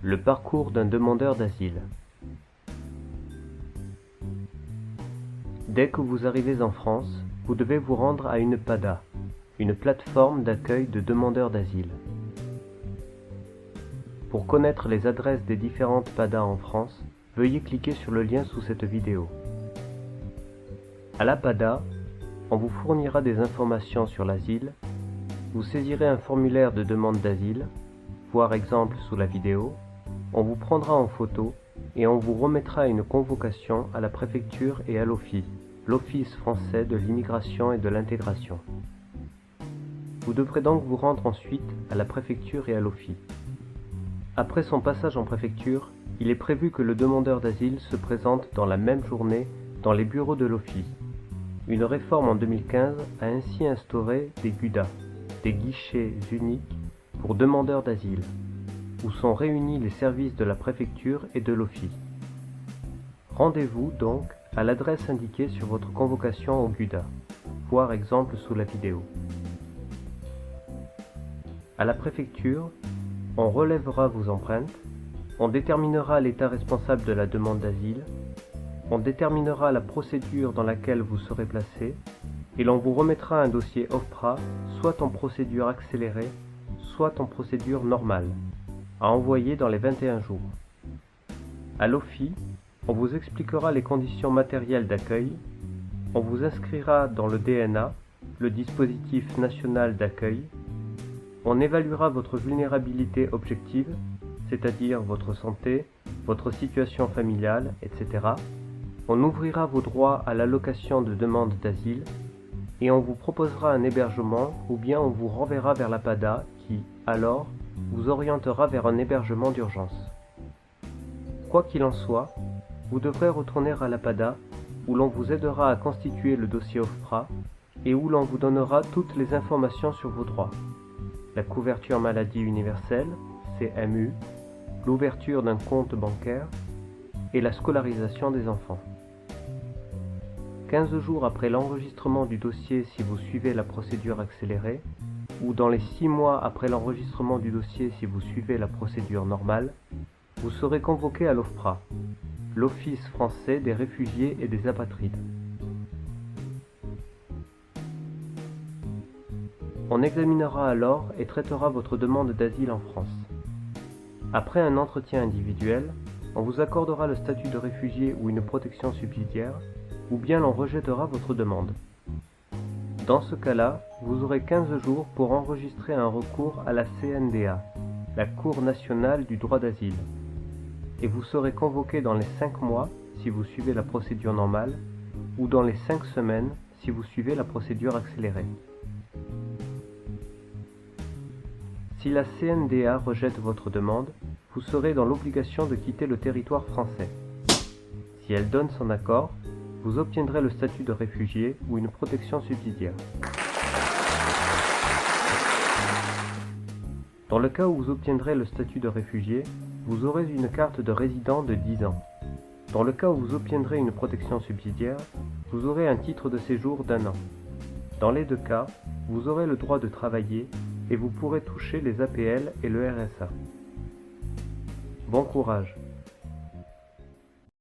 Le parcours d'un demandeur d'asile. Dès que vous arrivez en France, vous devez vous rendre à une PADA, une plateforme d'accueil de demandeurs d'asile. Pour connaître les adresses des différentes PADA en France, veuillez cliquer sur le lien sous cette vidéo. À la PADA, on vous fournira des informations sur l'asile, vous saisirez un formulaire de demande d'asile, voir exemple sous la vidéo, on vous prendra en photo et on vous remettra une convocation à la préfecture et à l'OFII, l'Office français de l'immigration et de l'intégration. Vous devrez donc vous rendre ensuite à la préfecture et à l'OFII. Après son passage en préfecture, il est prévu que le demandeur d'asile se présente dans la même journée dans les bureaux de l'OFII. Une réforme en 2015 a ainsi instauré des GUDA, des guichets uniques pour demandeurs d'asile, où sont réunis les services de la préfecture et de l'OFII. Rendez-vous donc à l'adresse indiquée sur votre convocation au GUDA, voir exemple sous la vidéo. À la préfecture, on relèvera vos empreintes, on déterminera l'état responsable de la demande d'asile, on déterminera la procédure dans laquelle vous serez placé, et l'on vous remettra un dossier OFPRA, soit en procédure accélérée, soit en procédure normale, à envoyer dans les 21 jours. À l'OFII, on vous expliquera les conditions matérielles d'accueil, on vous inscrira dans le DNA, le dispositif national d'accueil, on évaluera votre vulnérabilité objective, c'est-à-dire votre santé, votre situation familiale, etc. On ouvrira vos droits à l'allocation de demande d'asile et on vous proposera un hébergement ou bien on vous renverra vers la PADA qui, alors, vous orientera vers un hébergement d'urgence. Quoi qu'il en soit, vous devrez retourner à la PADA où l'on vous aidera à constituer le dossier OFPRA et où l'on vous donnera toutes les informations sur vos droits. La couverture maladie universelle, CMU, l'ouverture d'un compte bancaire et la scolarisation des enfants. 15 jours après l'enregistrement du dossier si vous suivez la procédure accélérée, ou dans les 6 mois après l'enregistrement du dossier si vous suivez la procédure normale, vous serez convoqué à l'OFPRA, l'Office français des réfugiés et des apatrides. On examinera alors et traitera votre demande d'asile en France. Après un entretien individuel, on vous accordera le statut de réfugié ou une protection subsidiaire, ou bien l'on rejettera votre demande. Dans ce cas-là, vous aurez 15 jours pour enregistrer un recours à la CNDA, la Cour nationale du droit d'asile, et vous serez convoqué dans les 5 mois si vous suivez la procédure normale, ou dans les 5 semaines si vous suivez la procédure accélérée. Si la CNDA rejette votre demande, vous serez dans l'obligation de quitter le territoire français. Si elle donne son accord, vous obtiendrez le statut de réfugié ou une protection subsidiaire. Dans le cas où vous obtiendrez le statut de réfugié, vous aurez une carte de résident de 10 ans. Dans le cas où vous obtiendrez une protection subsidiaire, vous aurez un titre de séjour d'1 an. Dans les deux cas, vous aurez le droit de travailler et vous pourrez toucher les APL et le RSA. Bon courage!